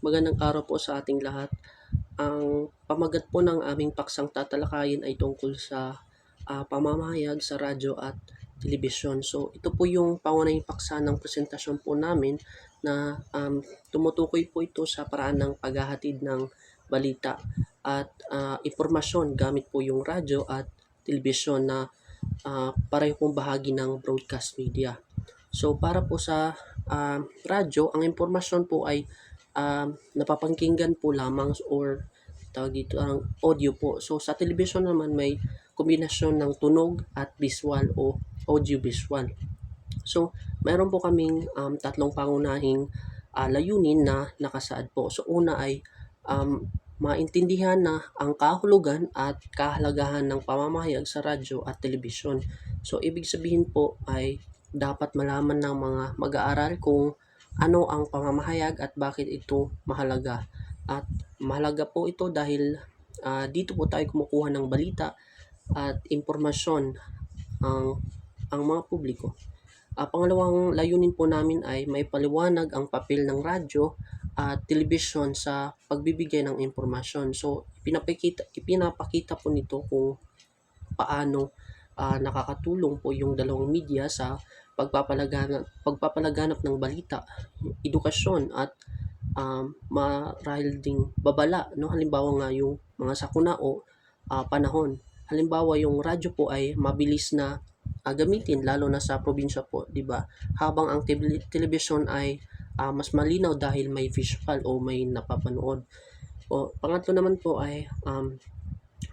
Magandang araw po sa ating lahat. Ang pamagat po ng aming paksang tatalakayin ay tungkol sa pamamahayag sa radyo at telebisyon. So, ito po yung pangunahing paksa ng presentasyon po namin na tumutukoy po ito sa paraan ng paghahatid ng balita at impormasyon gamit po yung radyo at telebisyon na pareho pong bahagi ng broadcast media. So, para po sa radyo, ang impormasyon po ay napapakinggan po lamang or tawag dito ang audio po. So sa television naman may kombinasyon ng tunog at visual o audio visual. So mayroon po kaming tatlong pangunahing layunin na nakasaad po. So una ay maintindihan na ang kahulugan at kahalagahan ng pamamahayag sa radyo at telebisyon. So ibig sabihin po ay dapat malaman ng mga mag-aaral kung ano ang pamamahayag at bakit ito mahalaga. At mahalaga po ito dahil dito po tayo kumukuha ng balita at impormasyon ang mga publiko. Pangalawang layunin po namin ay may paliwanag ang papel ng radyo at telebisyon sa pagbibigay ng impormasyon. So, ipinapakita po nito kung paano nakakatulong po yung dalawang media sa pagpapalaganap ng balita, edukasyon at marahil ding babala, no? Halimbawa nga yung mga sakuna o panahon. Halimbawa yung radyo po ay mabilis na gamitin lalo na sa probinsya po, 'di ba? Habang ang television ay mas malinaw dahil may visual o may napapanood. O pangatlo naman po ay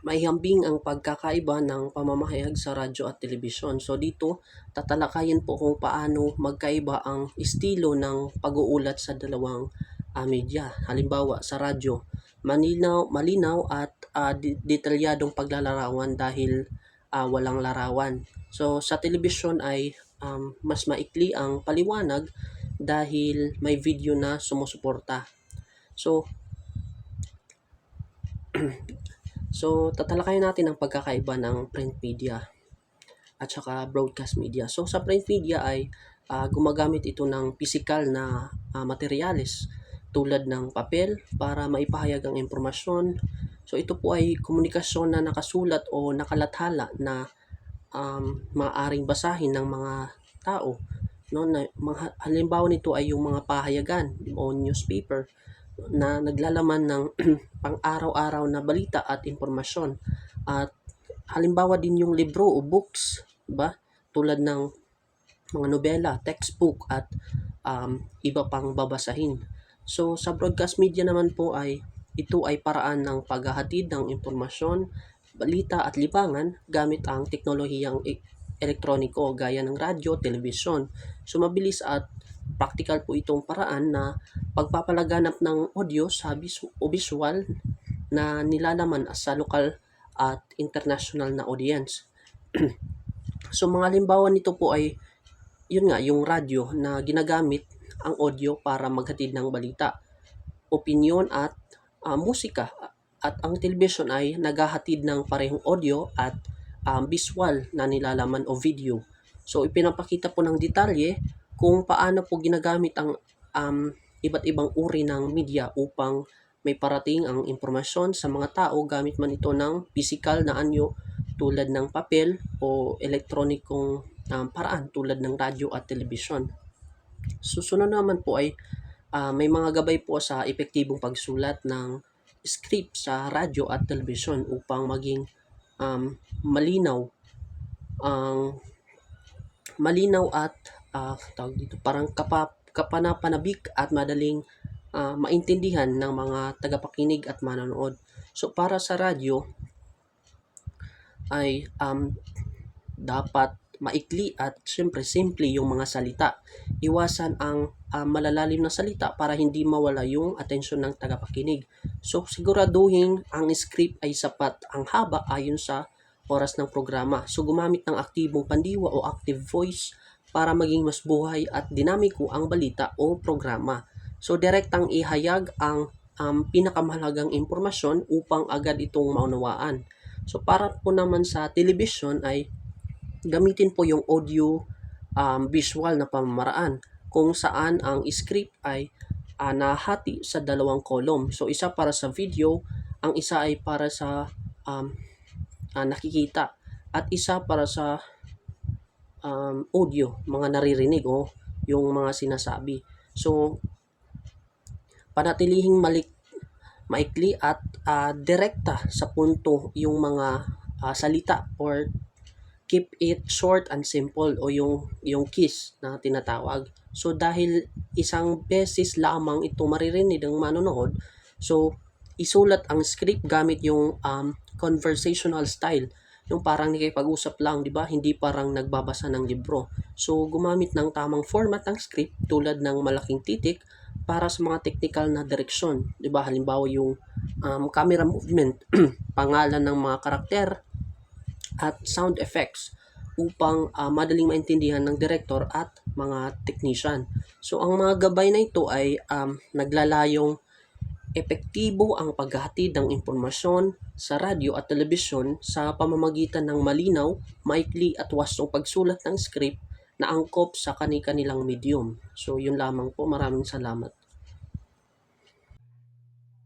maihambing ang pagkakaiba ng pamamahayag sa radyo at telebisyon. So dito, tatalakayin po kung paano magkaiba ang estilo ng pag-uulat sa dalawang media. Halimbawa, sa radyo, malinaw at detalyadong paglalarawan dahil walang larawan. So sa telebisyon ay mas maikli ang paliwanag dahil may video na sumusuporta. So tatalakayin natin ang pagkakaiba ng print media at saka broadcast media. So, sa print media ay gumagamit ito ng physical na materyales tulad ng papel para maipahayag ang impormasyon. So, ito po ay komunikasyon na nakasulat o nakalathala na maaaring basahin ng mga tao. No, halimbawa nito ay yung mga pahayagan o newspaper na naglalaman ng pang-araw-araw na balita at impormasyon. At halimbawa din yung libro o books, ba? Tulad ng mga nobela, textbook at iba pang babasahin. So sa broadcast media naman po ay ito ay paraan ng paghahatid ng impormasyon, balita at libangan gamit ang teknolohiyang elektroniko gaya ng radyo, telebisyon. So mabilis at practical po itong paraan na pagpapalaganap ng audio sa visual na nilalaman sa lokal at international na audience. So mga halimbawa nito po ay yun nga yung radyo na ginagamit ang audio para maghatid ng balita, opinyon at musika, at ang television ay naghahatid ng parehong audio at visual na nilalaman o video. So ipinapakita po ng detalye kung paano po ginagamit ang iba't ibang uri ng media upang may parating ang impormasyon sa mga tao gamit man ito ng physical na anyo tulad ng papel o elektronikong paraan tulad ng radyo at telebisyon. Susunod naman po ay may mga gabay po sa epektibong pagsulat ng script sa radyo at telebisyon upang maging malinaw ang malinaw at tawag dito, parang kapanapanabik at madaling maintindihan ng mga tagapakinig at manonood. So para sa radyo ay dapat maikli at syempre simple yung mga salita. Iwasan ang malalalim na salita para hindi mawala yung atensyon ng tagapakinig. So siguraduhin ang script ay sapat ang haba ayon sa oras ng programa. So gumamit ng aktibong pandiwa o active voice para maging mas buhay at dinamiko ang balita o programa. So direktang ihayag ang pinakamahalagang impormasyon upang agad itong maunawaan. So para po naman sa television ay gamitin po yung audio visual na pamamaraan kung saan ang script ay nahati sa dalawang column. So isa para sa video, ang isa ay para sa nakikita, at isa para sa audio, mga naririnig o yung mga sinasabi. So panatilihing maikli at direkta sa punto yung mga salita, or keep it short and simple, o yung KISS na tinatawag. So dahil isang beses lamang ito maririnig ng manonood, so isulat ang script gamit yung conversational style, yung parang nakikipag-usap lang, di ba? Hindi parang nagbabasa ng libro. So gumamit ng tamang format ng script tulad ng malaking titik para sa mga technical na direksyon, di ba? Halimbawa yung camera movement, pangalan ng mga karakter, at sound effects upang madaling maintindihan ng director at mga technician. So ang mga gabay na ito ay naglalayong epektibo ang paghahatid ng impormasyon sa radyo at telebisyon sa pamamagitan ng malinaw, maikli at wastong pagsulat ng script na angkop sa kani-kanilang medium. So yun lamang po, maraming salamat.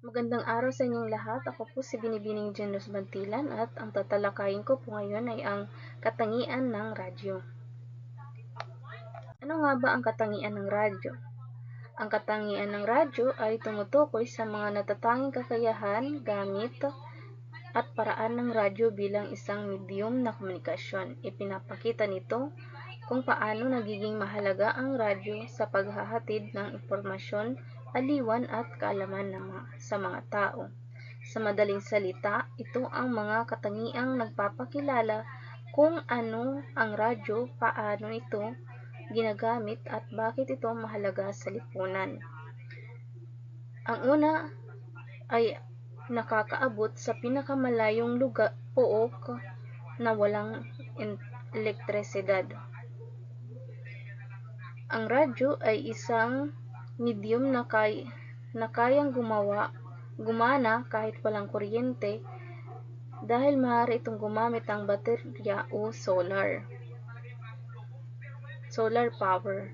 Magandang araw sa inyong lahat. Ako po si Binibining Janos Bantilan at ang tatalakayin ko po ngayon ay ang katangian ng radyo. Ano nga ba ang katangian ng radyo? Ang katangian ng radyo ay tumutukoy sa mga natatanging kakayahan, gamit, at paraan ng radyo bilang isang medium na komunikasyon. Ipinapakita nito kung paano nagiging mahalaga ang radyo sa paghahatid ng impormasyon, aliwan at kaalaman sa mga tao. Sa madaling salita, ito ang mga katangiang nagpapakilala kung ano ang radyo, paano ito ginagamit at bakit ito mahalaga sa lipunan. Ang una ay nakakaabot sa pinakamalayong pook na walang elektrisidad. Ang radyo ay isang medium na kayang gumana kahit walang kuryente dahil maaari itong gumamit ng baterya o solar power.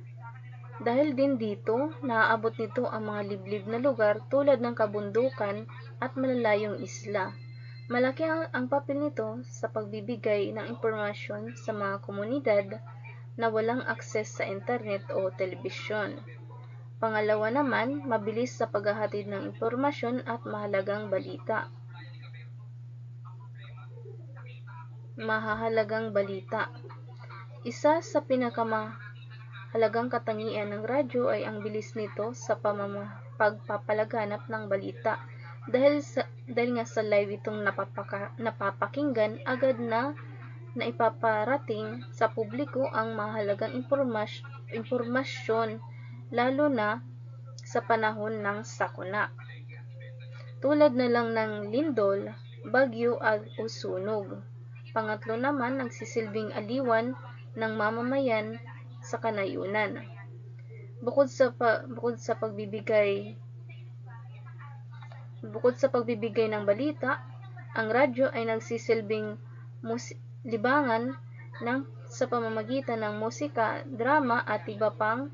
Dahil din dito, naaabot nito ang mga liblib na lugar tulad ng kabundukan at malalayong isla. Malaki ang papel nito sa pagbibigay ng impormasyon sa mga komunidad na walang akses sa internet o telebisyon. Pangalawa naman, mabilis sa paghahatid ng impormasyon at mahahalagang balita. Isa sa pinakamahalagang katangian ng radyo ay ang bilis nito sa pagpapalaganap ng balita. Dahil nga sa live itong napapakinggan, agad na ipaparating sa publiko ang mahalagang impormasyon, lalo na sa panahon ng sakuna, tulad na lang ng lindol, bagyo o sunog. Pangatlo naman, nagsisilbing aliwan ng mamamayan sa kanayunan. Bukod sa pagbibigay ng balita, ang radyo ay nagsisilbing libangan sa pamamagitan ng musika, drama at iba pang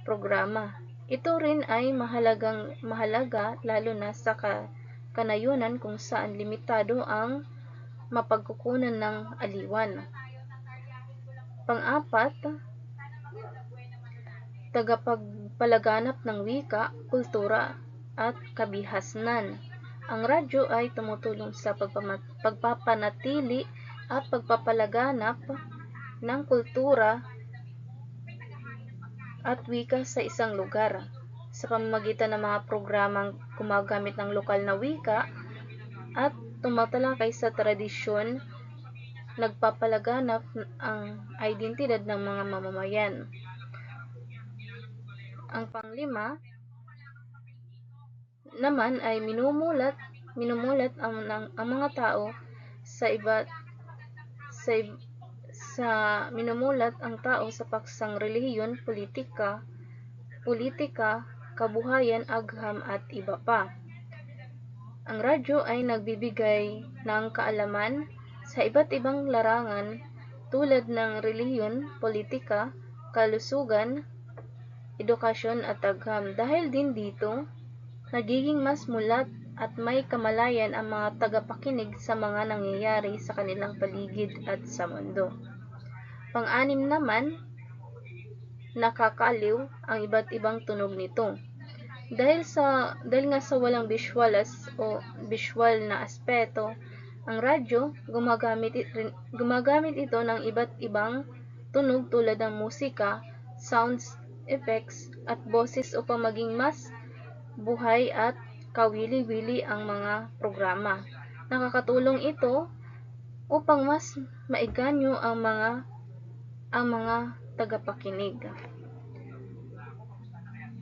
programa. Ito rin ay mahalaga lalo na sa kanayunan kung saan limitado ang mapagkukunan ng aliwan. Pang-apat, tagapagpalaganap ng wika, kultura at kabihasnan. Ang radyo ay tumutulong sa pagpapanatili at pagpapalaganap ng kultura at wika sa isang lugar. Sa pamamagitan ng mga programang gumagamit ng lokal na wika at tumatalakay sa tradisyon, nagpapalaganap ang identidad ng mga mamamayan. Ang panglima naman ay minumulat ang mga tao minumulat ang tao sa paksang relihiyon, politika, kabuhayan, agham at iba pa. Ang radyo ay nagbibigay ng kaalaman sa iba't ibang larangan tulad ng relihiyon, politika, kalusugan, edukasyon at agham. Dahil din dito, nagiging mas mulat at may kamalayan ang mga tagapakinig sa mga nangyayari sa kanilang paligid at sa mundo. Pang-anim naman, nakakaaliw ang iba't ibang tunog nito. Dahil nga sa walang visual na aspeto, ang radyo gumagamit ito ng iba't ibang tunog tulad ng musika, sounds, effects at boses upang maging mas buhay at kawili-wili ang mga programa. Nakakatulong ito upang mas maiganyo ang mga tagapakinig.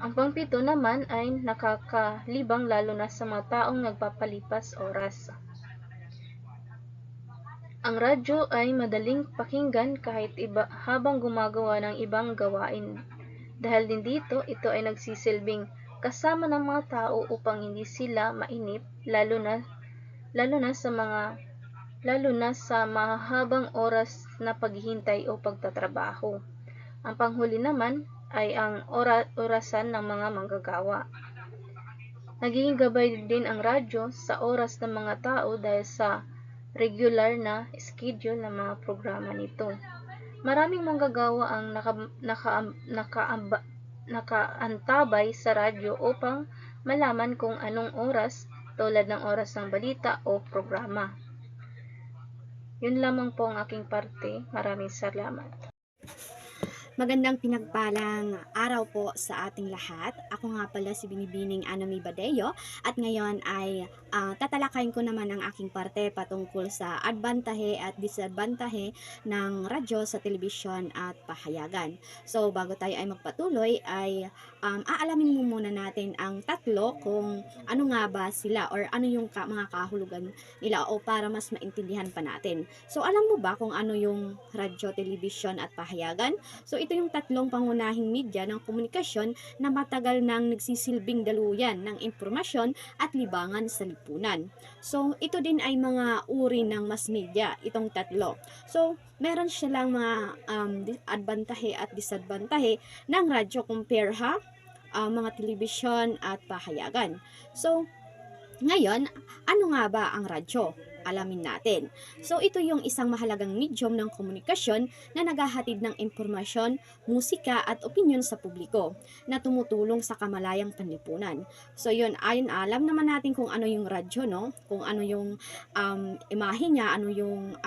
Ang pangpito naman ay nakakalibang lalo na sa mga taong nagpapalipas oras. Ang radyo ay madaling pakinggan kahit habang gumagawa ng ibang gawain. Dahil din dito, ito ay nagsisilbing kasama ng mga tao upang hindi sila mainip lalo na sa mahabang oras na paghihintay o pagtatrabaho. Ang panghuli naman ay ang orasan ng mga manggagawa. Nagiging gabay din ang radyo sa oras ng mga tao dahil sa regular na schedule ng mga programa nito. Maraming manggagawa ang nakaantabay sa radyo upang malaman kung anong oras, tulad ng oras ng balita o programa. Yun lamang po ang aking parte. Maraming salamat. Magandang pinagpalang araw po sa ating lahat. Ako nga pala si Binibining Anami Badeo at ngayon ay tatalakayin ko naman ang aking parte patungkol sa adbantahe at disadbantahe ng radyo sa telebisyon at pahayagan. So bago tayo ay magpatuloy ay aalamin muna natin ang tatlo kung ano nga ba sila or ano yung mga kahulugan nila o para mas maintindihan pa natin. So alam mo ba kung ano yung radyo, telebisyon at pahayagan? So ito yung tatlong pangunahing media ng komunikasyon na matagal nang nagsisilbing daluyan ng impormasyon at libangan sa lipunan. So ito din ay mga uri ng mass media, itong tatlo. So meron silang mga adbantahe at disadbantahe ng radyo compare mga telebisyon at pahayagan. So ngayon, ano nga ba ang radyo? Alamin natin. So ito yung isang mahalagang medium ng komunikasyon na naghahatid ng impormasyon, musika at opinyon sa publiko na tumutulong sa kamalayang panlipunan. So yun, alam naman natin kung ano yung radyo, no? Kung ano yung imahe niya, ano yung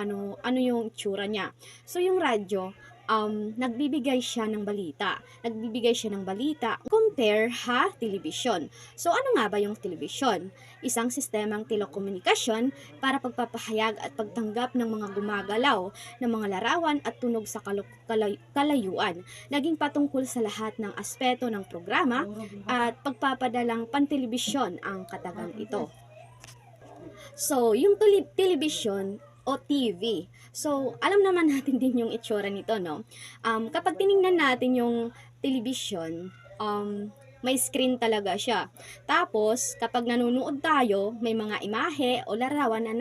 itsura niya. So yung radyo, nagbibigay siya ng balita. Compare television. So ano nga ba yung television? Isang sistemang telekomunikasyon para pagpapahayag at pagtanggap ng mga gumagalaw ng mga larawan at tunog sa kalayuan. Naging patungkol sa lahat ng aspeto ng programa at pagpapadalang pantelebisyon ang katagang ito. So, yung television o TV. So, alam naman natin din yung itsura nito, no? Kapag tiningnan natin yung television, may screen talaga siya. Tapos, kapag nanonood tayo, may mga imahe o larawan na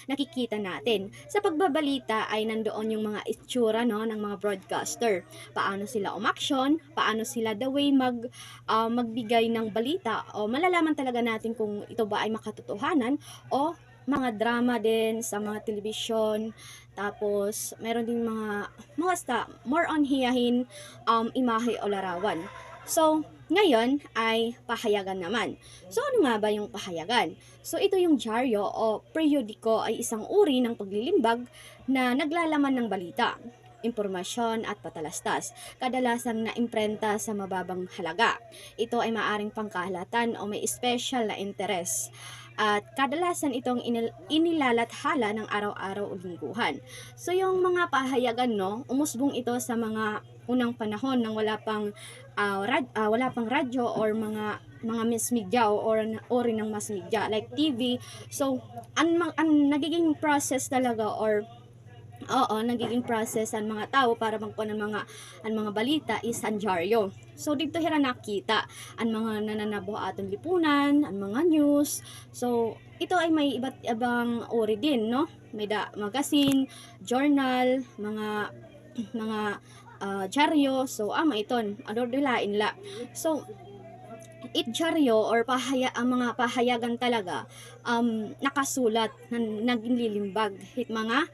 nakikita natin. Sa pagbabalita ay nandoon yung mga itsura, no, ng mga broadcaster. Paano sila umaksyon, paano sila the way magbigay ng balita, o malalaman talaga natin kung ito ba ay makatotohanan o mga drama din sa mga telebisyon. Tapos, meron din mga more on hiyahin imahe o larawan. So, ngayon ay pahayagan naman. So, ano nga ba yung pahayagan? So, ito yung dyaryo o periodiko ay isang uri ng paglilimbag na naglalaman ng balita, impormasyon at patalastas, kadalasang naimprenta sa mababang halaga. Ito ay maaring pangkahalatan o may special na interes. At kadalasan itong inilalathala ng araw-araw o lingguhan. So yung mga pahayagan, no, umusbong ito sa mga unang panahon nang wala pang radyo or mga mass media or ori ng mass media like TV. So ang nagiging process talaga nagiging process ang mga tao para magkuha ng mga balita is ang dyaryo. So dito hira nakita ang mga nananabuhatong lipunan, ang mga news. So ito ay may iba't ibang uri din, no? May magazine, journal, mga dyaryo. So maiton ador dilain la. So it dyaryo or ang mga pahayagan talaga nakasulat na naginlilimbag hit mga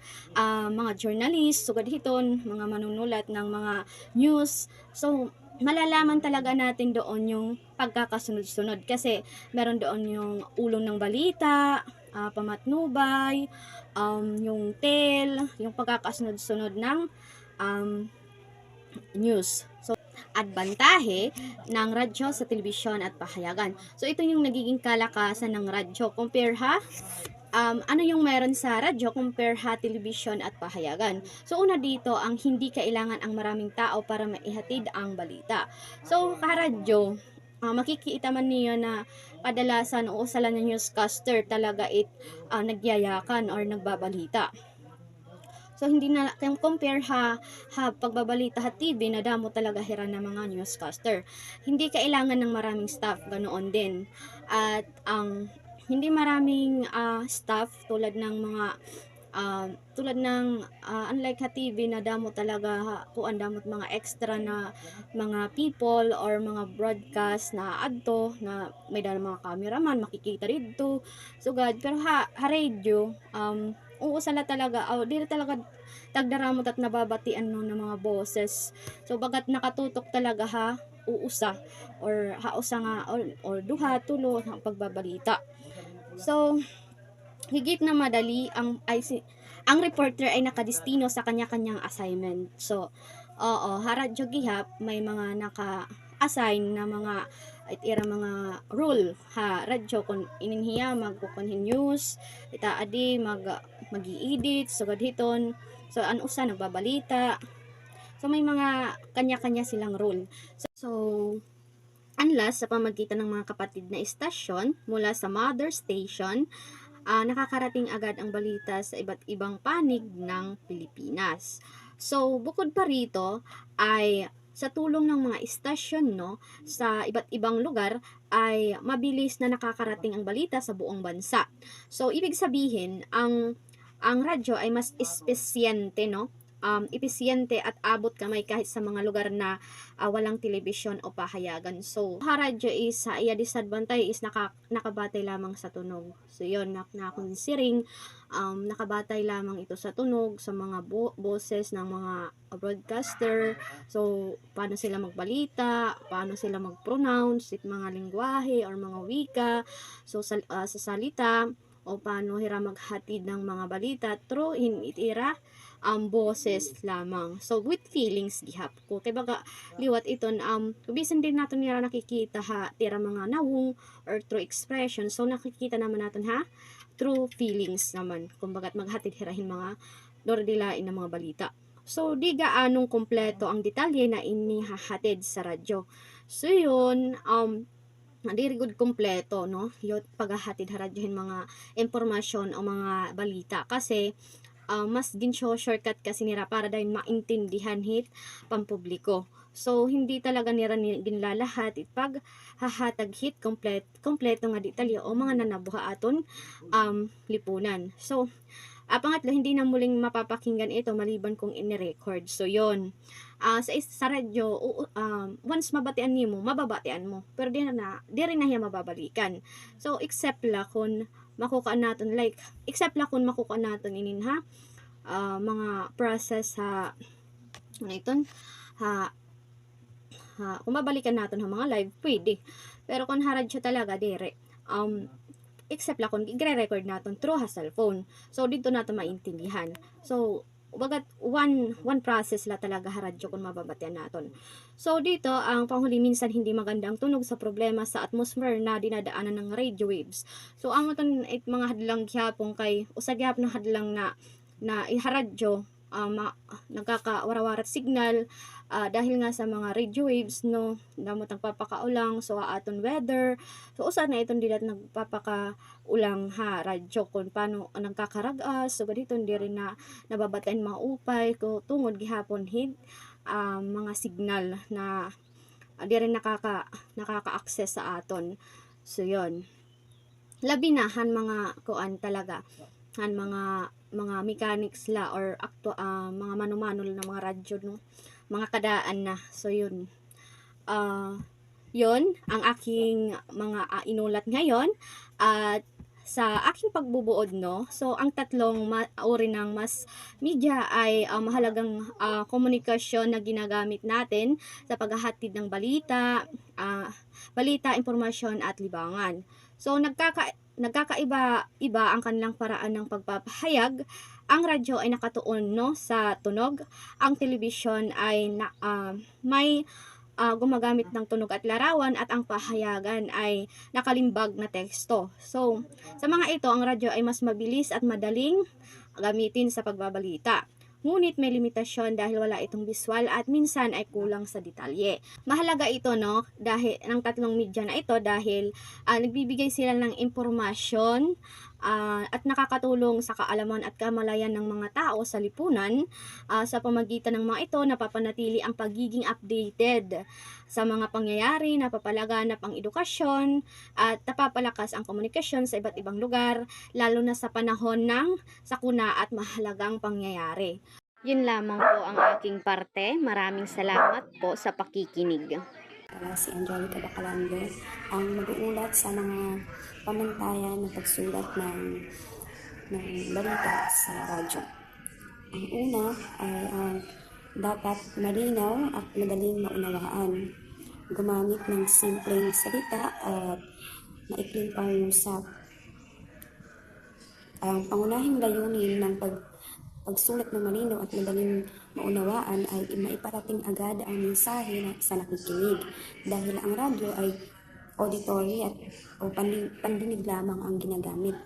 journalist sugad hiton mga manunulat ng mga news. So malalaman talaga natin doon yung pagkakasunod-sunod kasi meron doon yung ulong ng balita, pamatnubay, yung tale, yung pagkakasunod-sunod ng news. So adbantahe ng radyo sa telebisyon at pahayagan. So ito yung nagiging kalakasan ng radyo compare ano yung meron sa radyo compare television at pahayagan. So una dito, ang hindi kailangan ang maraming tao para maihatid ang balita. So karadyo, makikita man niyo na kadalasan o usalan ng newscaster talaga nagyayakan or nagbabalita. So hindi na compare pagbabalita TV na damo talaga hira ng mga newscaster. Hindi kailangan ng maraming staff ganoon din. At ang hindi maraming staff tulad ng mga unlike TV na damo talaga kuan damot mga extra na mga people or mga broadcast na adto na may dala mga cameraman makikita dito sugad. Pero radio uusala talaga dili talaga tagdaramot at nababatian no ng mga boses. So bagat nakatutok talaga uusa or hausa nga or duha tulo ang pagbabalita. So higit na madali ang reporter ay nakadestino sa kanya-kanyang assignment. So radyo gihap may mga naka-assign na mga mga rule radyo kun ininhiya magkukunhin news adi magi-edit sugad hiton. So usa nagbabalita. So may mga kanya-kanya silang rule. So unless sa pamagitan ng mga kapatid na istasyon mula sa mother station, nakakarating agad ang balita sa iba't ibang panig ng Pilipinas. So bukod pa rito ay sa tulong ng mga istasyon sa iba't ibang lugar ay mabilis na nakakarating ang balita sa buong bansa. So ibig sabihin ang radyo ay mas espesyente episyente at abot kamay kahit sa mga lugar na walang telebisyon o pahayagan. So radyo is iya disadvantage is nakabatay lamang sa tunog. So yun considering nakabatay lamang ito sa tunog sa mga boses ng mga broadcaster. So paano sila magbalita, paano sila mag-pronounce mga lingwahe or mga wika. So sa salita o paano hira maghatid ng mga balita through itira boses lamang. So with feelings gihap ko kay baga liwat iton bisan din naton nira nakikita tira mga nawong or through expression. So nakikita naman naton through feelings naman kumbaga maghatid hirahin mga dordilain ng mga balita. So di gaanong kompleto ang detalye na inihahatid sa radyo. So yun diri good kompleto yung paghahatid radyohin mga impormasyon o mga balita kasi mas ginsyo shortcut kasi nira para dahil maintindihan pampubliko. So hindi talaga nira ginlalahat pag hahatag kompleto nga detalye o mga nanabuha aton lipunan. So pangatlo, hindi na muling mapapakinggan ito maliban kung ini-record. So yon sa radyo once mabatian nimo mababatian mo pero di rin na hiya mababalikan. So except la kung makukaan natin makukaan natin mga process kung mabalikan natin mga live pwede pero kung radyo talaga dire except la kung i-record natin through cellphone. So dito natin maintindihan. So bagat one process la talaga radyo kung mababatian naton. So dito ang panghuli minsan hindi magandang tunog sa problema sa atmosphere na dinadaanan ng radio waves. So amo ton mga hadlang gihapon kay usa gihap ng hadlang na iharadyo nagkakawarawat signal dahil nga sa mga radio waves damot nagpapakaulang so aton weather. So usa na iton dilat nagpapakaulang radyo kung paano nagkakaragas so dito di rin na nababatayan mga upay ko tungod gihapon mga signal na di rin nakaka-access sa aton. So yon labi na mga kuan talaga mga mechanics la or mga manumanol na mga radyo mga kadaan na. So yun. Yun ang aking mga inulat ngayon. At sa aking pagbubuod, no, so ang tatlong uri ng mass media ay mahalagang komunikasyon na ginagamit natin sa paghahatid ng balita, impormasyon at libangan. So nagkakaiba-iba ang kanilang paraan ng pagpapahayag. Ang radyo ay nakatuon, no, sa tunog. Ang telebisyon ay may gumagamit ng tunog at larawan, at ang pahayagan ay nakalimbag na teksto. So, sa mga ito, ang radyo ay mas mabilis at madaling gamitin sa pagbabalita. Ngunit may limitasyon dahil wala itong visual at minsan ay kulang sa detalye. Mahalaga ito, no, dahil ng tatlong media na ito dahil nagbibigay sila ng impormasyon at nakakatulong sa kaalaman at kamalayan ng mga tao sa lipunan. Sa pamagitan ng mga ito, napapanatili ang pagiging updated sa mga pangyayari, napapalaganap ang edukasyon, at napapalakas ang komunikasyon sa iba't ibang lugar, lalo na sa panahon ng sakuna at mahalagang pangyayari. Yun lamang po ang aking parte. Maraming salamat po sa pakikinig. Si Angelica Bacalando ang mag-uulat sa mga pamantayan ng pagsulat ng balita sa radyo. Ang una ay dapat malinaw at madaling maunawaan. Gumamit ng simpleng salita at maikling pangungusap. Ang pangunahing layunin ng pagsulat ng malinaw at madaling maunawaan ay maiparating agad ang mensahe sa nakikinig, dahil ang radyo ay auditory o pandinig lamang ang ginagamit.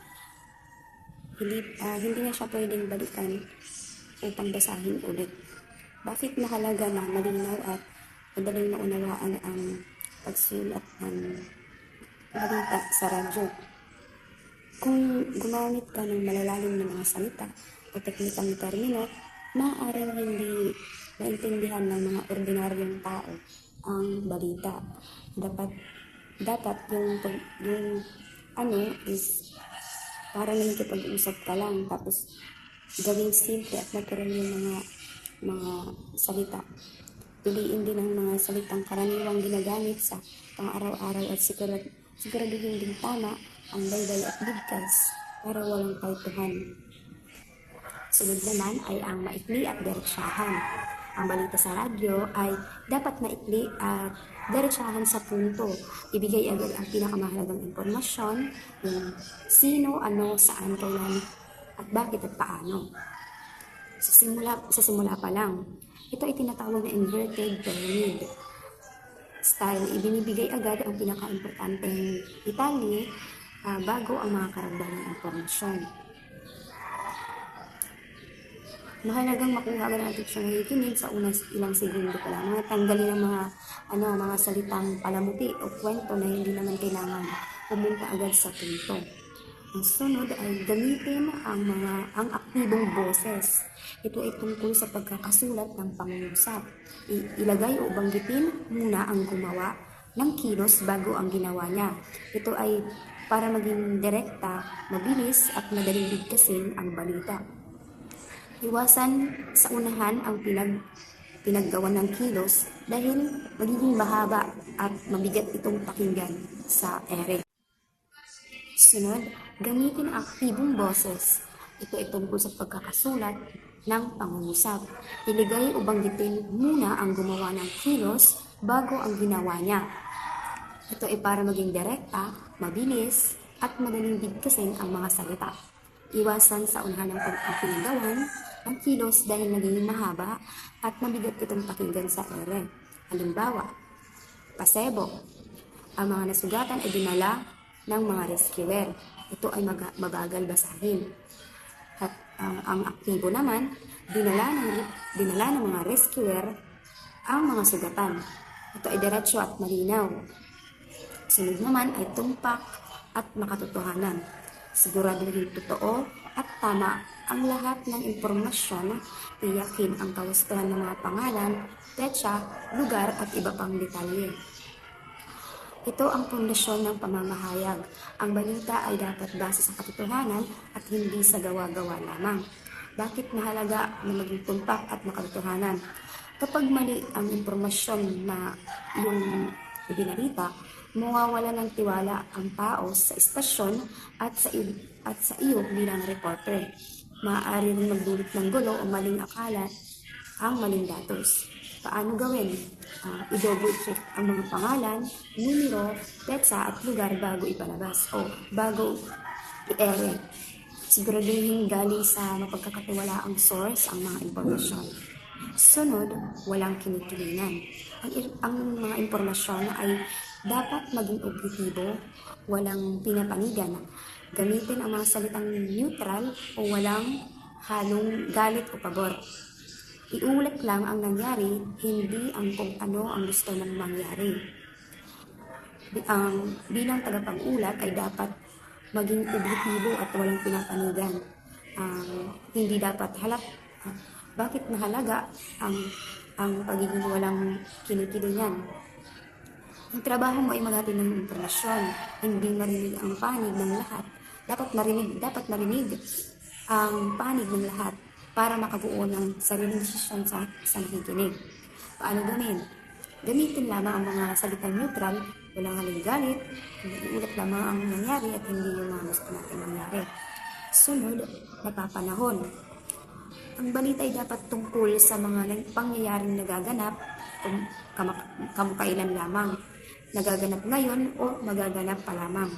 Hindi na siya pwedeng balikan upang basahin ulit. Bakit mahalaga na malinaw at madaling maunawaan ang pagsulat ng balita sa radyo? Kung gumamit ka ng malalalim na mga salita o teknikang termino, maaaring hindi maintindihan ng mga ordinaryong tao ang balita. Dapat yung is para nakikipag-usap ka lang, tapos gawing simple at natural yung mga salita. Piliin din ang mga salitang karaniwang ginagamit sa pang-araw-araw at siguraduhin din tama ang laylay at bigkas para walang kalituhan. Sunod naman ay ang maikli at diretsahan. Ang balita sa radyo ay dapat maikli at diretsahan sa punto. Ibigay agad ang pinakamahalagang impormasyon, yung sino, ano, saan, kailan, at bakit at paano. Sa simula pa lang, ito ay tinatawag na inverted pyramid style. Ibinibigay agad ang pinaka-importanteng detalye bago ang mga karagdagang impormasyon. Mahalagang makuha agad natin siyang nakikinig sa unang ilang segundo pa lang. Tanggalin ang mga salitang palamuti o kwento na hindi naman kailangan pumunta agad sa punto. Ang sunod ay gamitin ang aktibong boses. Ito ay tungkol sa pagkakasulat ng pangungusap. Ilagay o banggitin muna ang gumawa ng kilos bago ang ginawa niya. Ito ay para maging direkta, mabilis at madaling bigkasin ang balita. Iwasan sa unahan ang pinaggawa ng kilos dahil magiging mahaba at mabigat itong pakinggan sa ere. Sunod, gamitin ang aktibong boses. Ito ay tungkol sa pagkakasulat ng pangungusap. Iligay o banggitin muna ang gumawa ng kilos bago ang ginawa niya. Ito ay para maging direkta, mabilis, at madaling bigkasin ang mga salita. Iwasan sa unahan ng pinagawan ng kilos dahil naging mahaba at mabigat itong pakinggan sa ere. Halimbawa, pasebo. Ang mga nasugatan ay dinala ng mga rescuer. Ito ay mabagal basahin. At ang aktibo naman, dinala ng mga rescuer ang mga sugatan. Ito ay diretso at malinaw. Sunod naman ay tumpak at makatotohanan. Siguraduhin totoo at tama ang lahat ng impormasyon, tiyakin ang kahustuhan ng mga pangalan, petsa, lugar at iba pang detalye. Ito ang pundasyon ng pamamahayag. Ang balita ay dapat base sa katotohanan at hindi sa gawa-gawa lamang. Bakit mahalaga na maging tumpak at makatotohanan? Kapag mali ang impormasyon na yung ibinalita, mawawala ng tiwala ang tao sa istasyon at sa iyo bilang reporter. Maaari rin magdulot ng gulo o maling akala ang maling datos. Paano gawin? I-double check ang mga pangalan, numero, petsa at lugar bago ipalabas o bago i-ere. Siguraduhin galing sa mapagkakatiwalaang source ang mga impormasyon. Sunod, walang kinikilingan. Ang mga impormasyon ay dapat maging objektibo, walang pinapanigan. Gamitin ang mga salitang neutral o walang halong galit o pabor. Iulat lang ang nangyari, hindi ang kung ano ang gusto ng mangyari. Bilang tagapag-ulat ay dapat maging objektibo at walang pinapanigan. Hindi dapat bakit mahalaga ang pagiging walang kinikilingan? Ang trabaho mo ay maghatid ng impormasyon, hindi marinig ang panig ng lahat. Dapat marinig ang panig ng lahat para makabuo ng sariling desisyon sa nakikinig. Paano gawin? Gamitin lamang ang mga salitang neutral, walang haling galit, iulat lamang ang nangyari at hindi yung mga gusto natin mangyari. Sunod, napapanahon. Ang balita ay dapat tungkol sa mga pangyayaring nagaganap kamakailan lamang, nagaganap ngayon o magaganap pa lamang.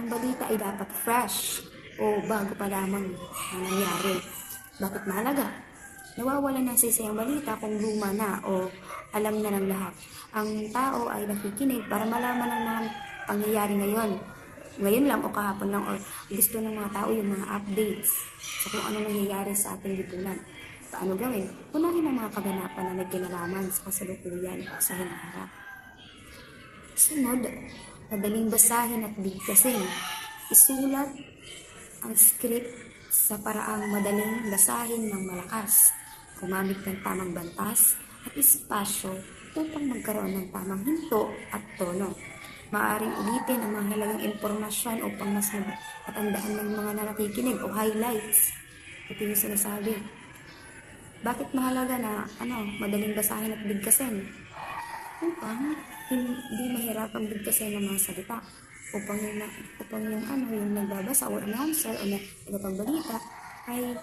Ang balita ay dapat fresh o bago pa lamang na nangyari. Bakit mahalaga? Nawawala ng sisayang balita kung luma na o alam na ng lahat. Ang tao ay nakikinig para malaman ang mga pangyayari ngayon lang o kahapon lang, or gusto ng mga tao yung mga updates sa kung ano nangyayari sa ating lipunan. Paano gawin? Unahin ang mga kaganapan na nagkinalaman sa kasalukuyan o sa hinaharap. Sunod, madaling basahin at bigkasin. Isulat ang script sa paraang madaling basahin ng malakas. Gumamit ng tamang bantas at espasyo upang magkaroon ng tamang hinto at tono. Maaaring ulitin ang mga halagang impormasyon upang mas matandaan ng mga nakikinig o highlights. Ito yung sinasabi. Bakit mahalaga na madaling basahin at bigkasin? Upang hindi mahirapang bigkasin ng mga salita. Upang yung nagbabasa o announcer o nagpapagbalita ay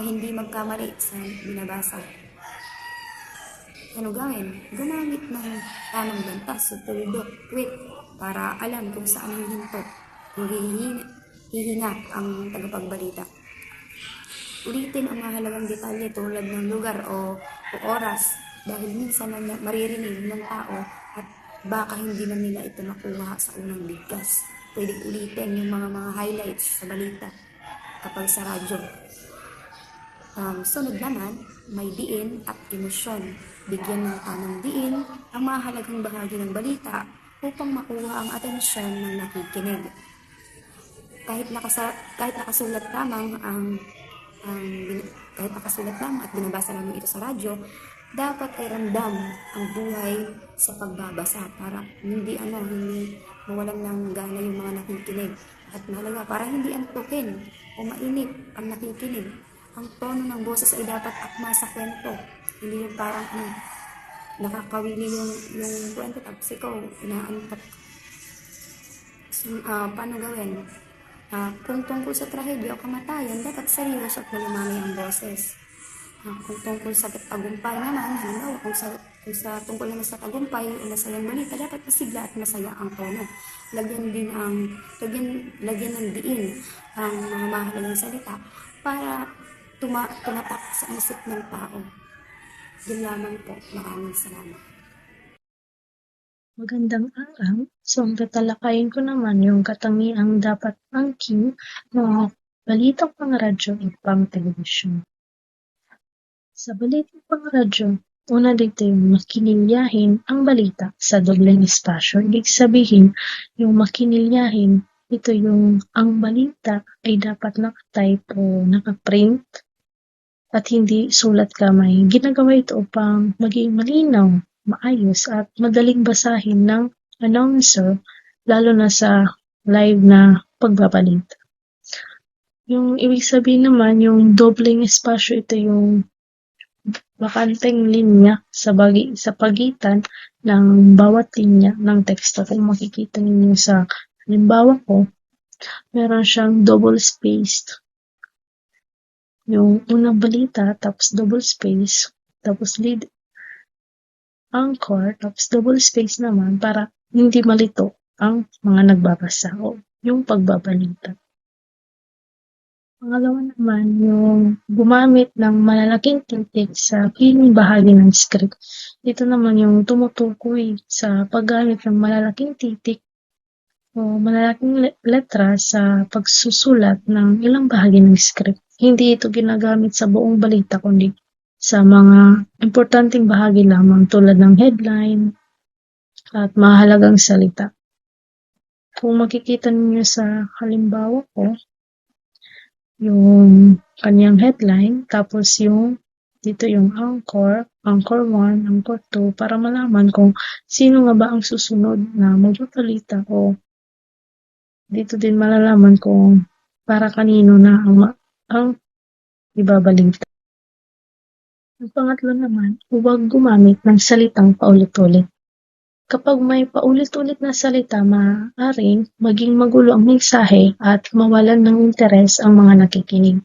hindi magkamali sa binabasa. Ano gawin? Gumamit ng tamang bantas, tuldok, tweet, para alam kung saan yung hinto, yung hihinga ang tagapagbalita. Ulitin ang mga halagang detalye tulad ng lugar o oras dahil minsan maririnig ng tao at baka hindi na nila ito makuha sa unang bigkas. Pwede ulitin yung mga highlights sa balita kapag sa radyo. Sunod naman, may diin at emosyon. Bigyan ng tamang diin ang mahalagang bahagi ng balita upang makuha ang atensyon ng nakikinig. Kahit nakasulat lamang at binabasa namin ito sa radyo, dapat ay ramdam ang buhay sa pagbabasa para hindi mawalan ng gana yung mga nakikinig. At mahalaga para hindi antukin o mainip ang nakikinig. Ang tono ng boses ay dapat akma sa kwento. Hindi yung parang nakakawili yung kwento tapos ikaw inaantok. Paano gawin? Kung tungkol sa trahedya o kamatayan, dapat seryoso at malumanay ang boses. Kung tungkol sa tagumpay naman, halimbawa kung tungkol naman sa tagumpay o masayang balita, dapat masigla at masaya ang tono. Lagyan ng diin ang mga mahalagang salita para tumatak sa isip ng tao. Yun lamang po. Maraming salamat. Magandang araw. So, ang tatalakayin ko naman yung katangiang dapat angking ng balitang pang-radyo at pang-telebisyon. Sa balitang pang-radyo, una dito yung makinilyahin ang balita sa dobleng espasyo. Ibig sabihin, yung makinilyahin, ito yung ang balita ay dapat nakatype o nakaprint at hindi sulat kamay. Ginagawa ito upang maging malinaw, maayos at madaling basahin ng announcer, lalo na sa live na pagbabalita. Yung ibig sabihin naman, yung dobleng espasyo, ito yung bakanteng linya sa pagitan ng bawat linya ng teksto. Kung makikita ninyo sa halimbawa ko, meron siyang double spaced. Yung unang balita, tapos double space, tapos lead anchor, tapos double space naman para hindi malito ang mga nagbabasa o yung pagbabalita. Pangalawa naman, yung gumamit ng malalaking titik sa piling bahagi ng script. Ito naman yung tumutukoy sa paggamit ng malalaking titik o malalaking letra sa pagsusulat ng ilang bahagi ng script. Hindi ito ginagamit sa buong balita kundi sa mga importanteng bahagi lamang tulad ng headline at mahalagang salita. Kung makikita ninyo sa halimbawa ko, yung kanyang headline, tapos dito yung anchor 1, anchor 2, para malaman kung sino nga ba ang susunod na magpapalita o dito din malalaman kung para kanino na ang ibabalita. Ang pangatlo naman, huwag gumamit ng salitang paulit-ulit. Kapag may paulit-ulit na salita, maaaring maging magulo ang mensahe at mawalan ng interes ang mga nakikinig.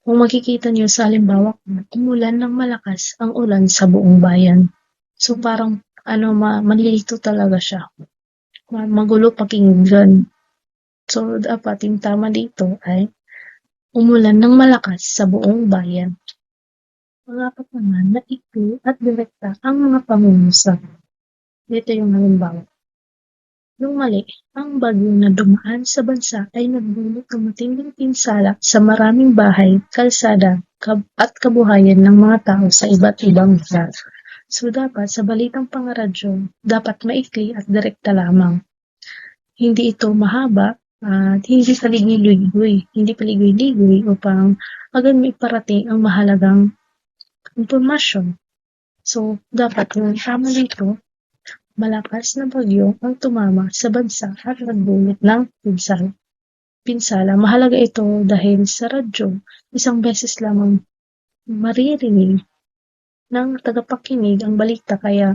Kung makikita niyo sa halimbawa, umulan ng malakas ang ulan sa buong bayan. So parang malilito talaga siya. Magulo pakinggan. So dapat yung tama dito ay umulan ng malakas sa buong bayan. Pangapat naman, naikli at direkta ang mga pangungusap. Dito yung halimbawa. Nung mali, ang bagyo na dumaan sa bansa ay nagdulot ng matinding pinsala sa maraming bahay, kalsada, at kabuhayan ng mga tao sa iba't ibang lugar. So dapat sa balitang pangaradyo, dapat maikli at direkta lamang. Hindi ito mahaba at hindi paligoy-ligoy upang agad may parating ang mahalagang impormasyon. So dapat yung tama dito, malakas na bagyo ang tumama sa bansa at nagdulot ng pinsala. Mahalaga ito dahil sa radyo, isang beses lamang maririnig ng tagapakinig ang balita, kaya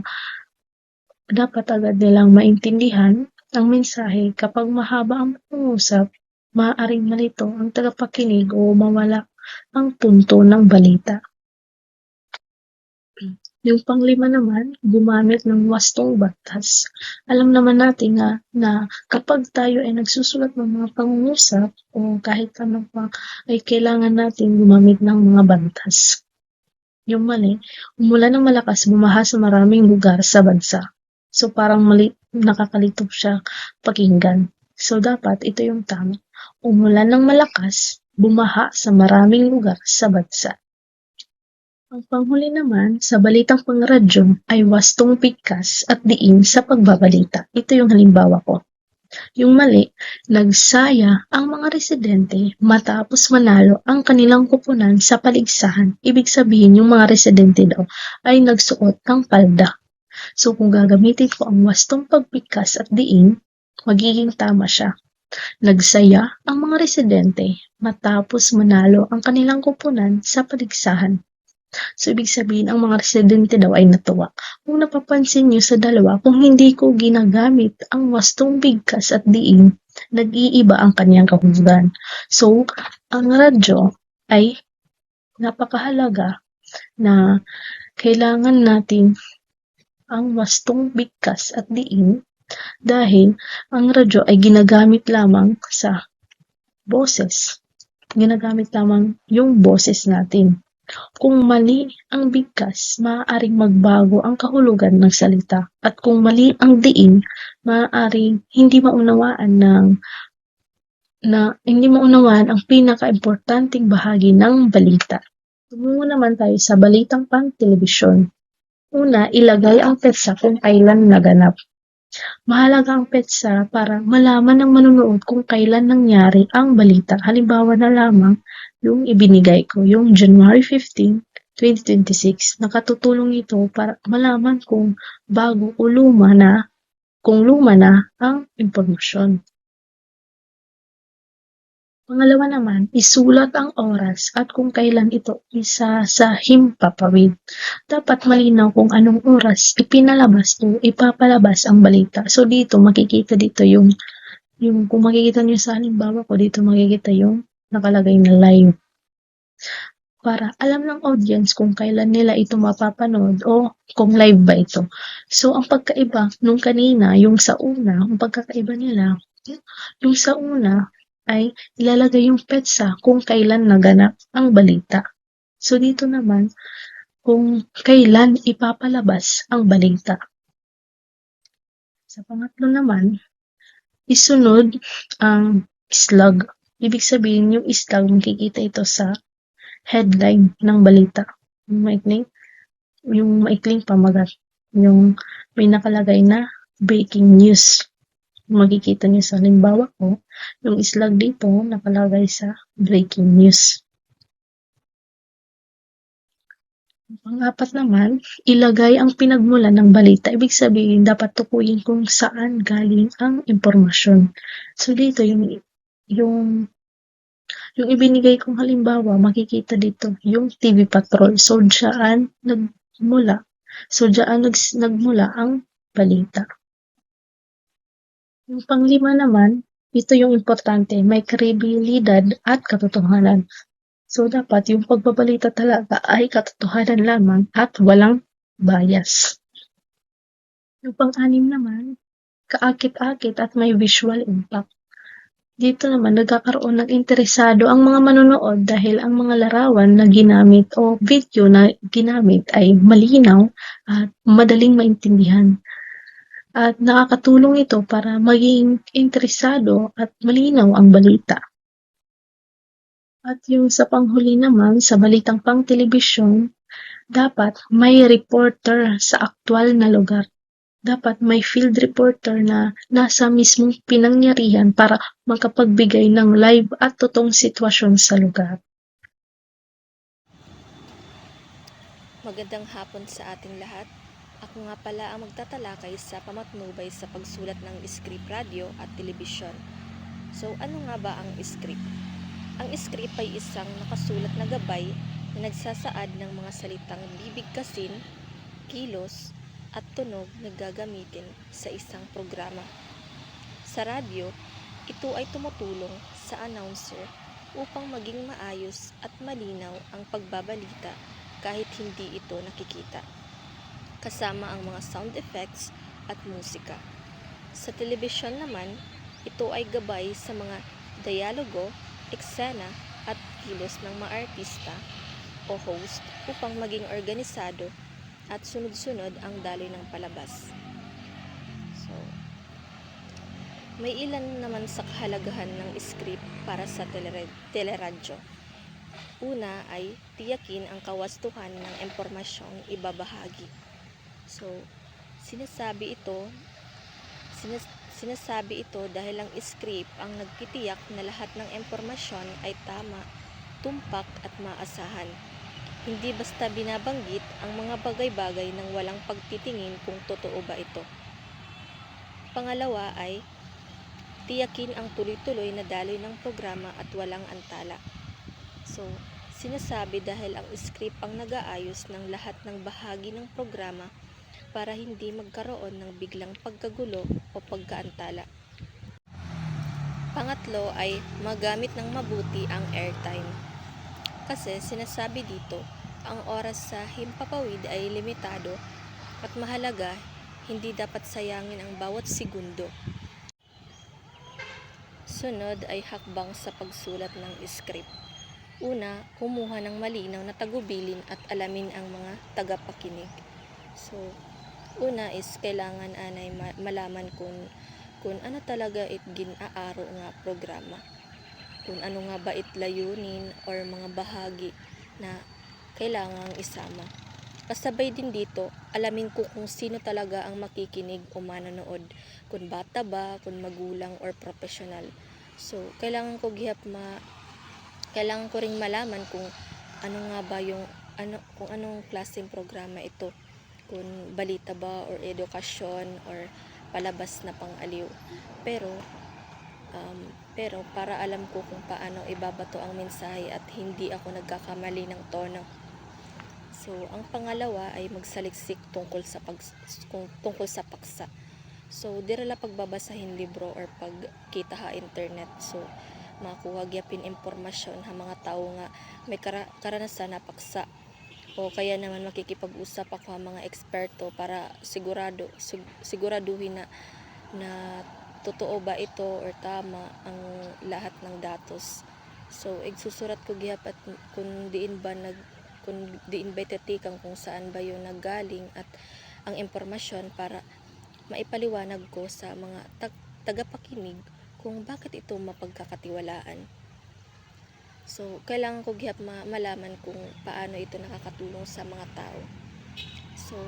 dapat agad nilang maintindihan ang mensahe. Kapag mahaba ang pangusap, maaaring malito ang tagapakinig o mawala ang punto ng balita. Yung panglima naman, gumamit ng wastong batas. Alam naman natin na kapag tayo ay nagsusulat ng mga pangungusap o kahit ano pa, ay kailangan natin gumamit ng mga batas. Yung mali, umulan ng malakas, bumaha sa maraming lugar sa bansa. So parang nakakalito siya pakinggan. So dapat ito yung tama. Umulan ng malakas, bumaha sa maraming lugar sa bansa. Ang panghuli naman, sa balitang pangaradyo ay wastong bigkas at diin sa pagbabalita. Ito yung halimbawa ko. Yung mali, nagsaya ang mga residente matapos manalo ang kanilang kupunan sa paligsahan. Ibig sabihin, yung mga residente daw ay nagsuot ng palda. So kung gagamitin ko ang wastong pagbigkas at diin, magiging tama siya. Nagsaya ang mga residente matapos manalo ang kanilang kupunan sa paligsahan. So, ibig sabihin, ang mga residente daw ay natuwa. Kung napapansin nyo sa dalawa, kung hindi ko ginagamit ang wastong bigkas at diin, nag-iiba ang kanyang kahulugan. So, ang radyo ay napakahalaga na kailangan natin ang wastong bigkas at diin dahil ang radyo ay ginagamit lamang sa boses. Ginagamit lamang yung boses natin. Kung mali ang bigkas, maaaring magbago ang kahulugan ng salita. At kung mali ang diin, maaaring hindi maunawaan ang pinaka-importanting bahagi ng balita. Tumungo naman tayo sa balitang pang-telebisyon. Una, ilagay ang petsa kung kailan naganap. Mahalaga ang petsa para malaman ng manonood kung kailan nangyari ang balita. Halimbawa na lamang yung ibinigay ko, yung January 15, 2026. Nakatutulong ito para malaman kung bago o luma na ang impormasyon. Pangalawa naman, isulat ang oras at kung kailan ito isa sa himpapawid. Dapat malinaw kung anong oras ipinalabas o ipapalabas ang balita. So dito makikita dito yung kung makikita niyo sa halimbawa ko dito makikita yung nakalagay na live para alam ng audience kung kailan nila ito mapapanood o kung live ba ito. So ang pagkaiba nung kanina, yung sa una, ang pagkakaiba nila, yung sa una ay ilalagay yung petsa kung kailan naganap ang balita. So dito naman, kung kailan ipapalabas ang balita. Sa pangatlo naman, isunod ang slug. Ibig sabihin, yung slug, makikita ito sa headline ng balita. Yung maikling pamagat. Yung may nakalagay na breaking news. Makikita niyo sa halimbawa ko, yung slug dito nakalagay sa breaking news. Pang-apat naman, ilagay ang pinagmulan ng balita. Ibig sabihin, dapat tukuyin kung saan galing ang impormasyon. So dito, yung ibinigay kong halimbawa, makikita dito yung TV Patrol. So diyan nagmula. So diyan nagmula ang balita. Yung panglima naman, ito yung importante, may kredibilidad at katotohanan. So, dapat yung pagbabalita talaga ay katotohanan lamang at walang bias. Yung pang-anim naman, kaakit-akit at may visual impact. Dito naman, nagkakaroon ng interesado ang mga manonood dahil ang mga larawan na ginamit o video na ginamit ay malinaw at madaling maintindihan. At nakakatulong ito para maging interesado at malinaw ang balita. At yung sa panghuli naman, sa balitang pang-telebisyon, dapat may reporter sa aktwal na lugar. Dapat may field reporter na nasa mismong pinangyarihan para makapagbigay ng live at totoong sitwasyon sa lugar. Magandang hapon sa ating lahat. Ako nga pala ang magtatalakay sa pamatnubay sa pagsulat ng script radio at telebisyon. So, ano nga ba ang script? Ang script ay isang nakasulat na gabay na nagsasaad ng mga salitang bibigkasin, kilos, at tunog na gagamitin sa isang programa. Sa radyo, ito ay tumutulong sa announcer upang maging maayos at malinaw ang pagbabalita kahit hindi ito nakikita, kasama ang mga sound effects at musika. Sa telebisyon naman, ito ay gabay sa mga dialogo, eksena at kilos ng mga artista o host upang maging organisado at sunod-sunod ang daloy ng palabas. So, may ilan naman sa kahalagahan ng script para sa teleradyo. Una ay tiyakin ang kawastuhan ng impormasyong ibabahagi. So, sinasabi ito dahil ang script ang nagtitiyak na lahat ng impormasyon ay tama, tumpak at maasahan. Hindi basta binabanggit ang mga bagay-bagay nang walang pagtitingin kung totoo ba ito. Pangalawa ay tiyakin ang tuloy-tuloy na daloy ng programa at walang antala. So, sinasabi dahil ang script ang nag-aayos ng lahat ng bahagi ng programa para hindi magkaroon ng biglang pagkagulo o pagkaantala. Pangatlo ay magamit ng mabuti ang airtime. Kasi sinasabi dito, ang oras sa himpapawid ay limitado at mahalaga, hindi dapat sayangin ang bawat segundo. Sunod ay hakbang sa pagsulat ng script. Una, kumuha ng malinaw na tagubilin at alamin ang mga tagapakinig. So, una is kailangan anay malaman kung ano talaga ginaaro nga programa. Kung ano nga ba layunin or mga bahagi na kailangang isama. Kasabay din dito, alamin ko kung sino talaga ang makikinig o manonood. Kung bata ba, kung magulang or professional. So, kailangan ko ring malaman kung ano nga ba kung anong klaseng programa ito. Kung balita ba or edukasyon or palabas na pang-aliw. Pero Pero para alam ko kung paano ibabato ang mensahe at hindi ako nagkakamali ng tono. So, ang pangalawa ay magsaliksik tungkol sa paksa. So, dirala pagbabasahin libro or pagkita ha internet. So, makuha gyapin impormasyon ha mga tao nga may karanasan na paksa. O kaya naman makikipag-usap ako ha mga eksperto para siguraduhin na totoo ba ito or tama ang lahat ng datos. So, igsusurat ko gihapat kung diin ba itatikang kung saan ba yun naggaling at ang impormasyon para maipaliwanag ko sa mga tagapakinig kung bakit ito mapagkakatiwalaan. So, kailangan ko malaman kung paano ito nakakatulong sa mga tao. So,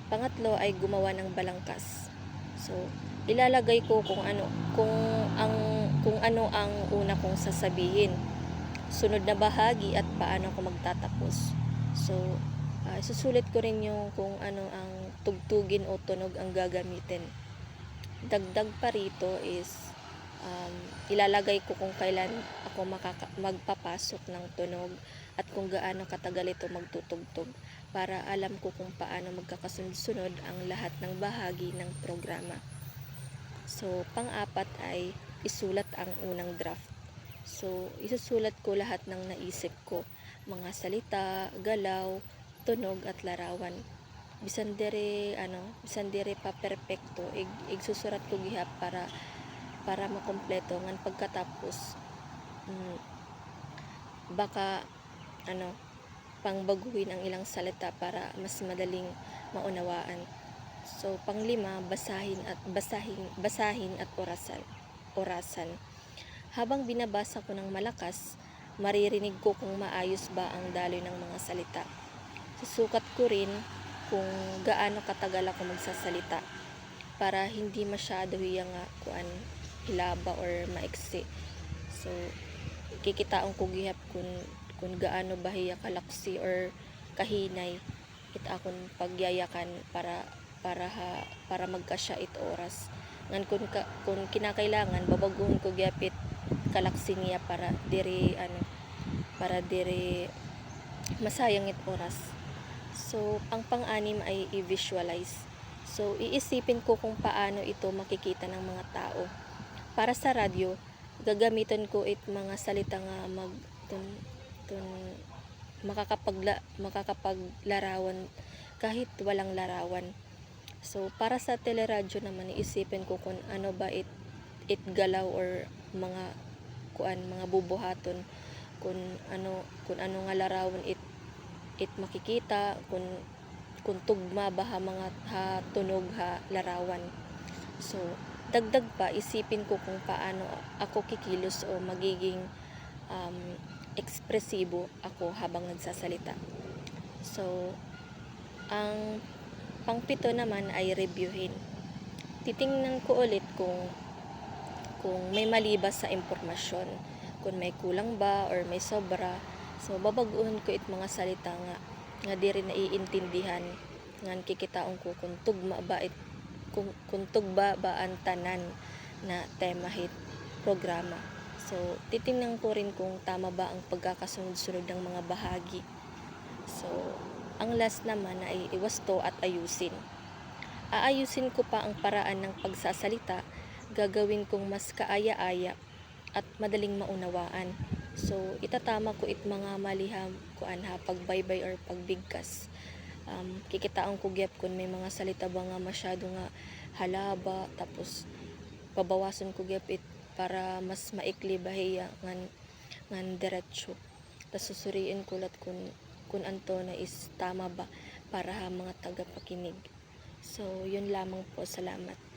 pangatlo ay gumawa ng balangkas. So, ilalagay ko kung ano ang una kong sasabihin, sunod na bahagi at paano ko magtatapos. So, isusulit ko rin yung kung ano ang tugtugin o tunog ang gagamitin. Dagdag pa rito is ilalagay ko kung kailan ako magpapasok ng tunog at kung gaano katagal ito magtutugtog para alam ko kung paano magkakasunod-sunod ang lahat ng bahagi ng programa. So, pang-apat ay isulat ang unang draft. So, isusulat ko lahat ng naisip ko, mga salita, galaw, tunog at larawan. Bisan dire pa perpekto, igsusurat ko gihap para makompleto ngan pagkatapos baka pangbaguhin ang ilang salita para mas madaling maunawaan. So, panglima, basahin at orasan. Habang binabasa ko ng malakas, maririnig ko kung maayos ba ang daloy ng mga salita. Susukat ko rin kung gaano katagal ako magsasalita para hindi masyado hilaba or maiksi. So, kikitaon ko gihap kung gaano ba hiya kalaksi or kahinay it akon pagyayakan para magkasya it oras. Ngan kung kinakailangan babaguhon ko gyapit kalaksi niya para diri masayang it oras. So, ang pang-anim ay i-visualize. So, iisipin ko kung paano ito makikita ng mga tao. Para sa radyo, gagamitin ko it mga salita nga makakapaglarawan kahit walang larawan. So, para sa teleradyo naman, iisipin ko kung ano ba it galaw or mga bubuhaton, kung ano nga larawan it makikita, kung tugma ba mga tunog larawan. So, dagdag pa, isipin ko kung paano ako kikilos o magiging ekspresibo ako habang nagsasalita. So, ang pangpito naman ay reviewin. Titingnan ko ulit kung may mali ba sa impormasyon, kung may kulang ba or may sobra. So, babaguhin ko it mga salita nga di rin naiintindihan. Ngan kikitaon ko kung tugma ba ang tanan na tema hit programa. So, titingnan ko rin kung tama ba ang pagkakasunod-sunod ng mga bahagi. So, ang last naman ay iwasto at ayusin. Aayusin ko pa ang paraan ng pagsasalita, gagawin kong mas kaaya-aya at madaling maunawaan. So, itatama ko it mga maliham pagbaybay or pagbigkas. Kikitaon ko gyap kung may mga salita ba nga masyado nga halaba, tapos babawasan ko gyap it para mas maikli bahiya ngan diretso. Tapos susuriin ko lat kung anto na is tama ba para mga tagapakinig. So, yun lamang po. Salamat.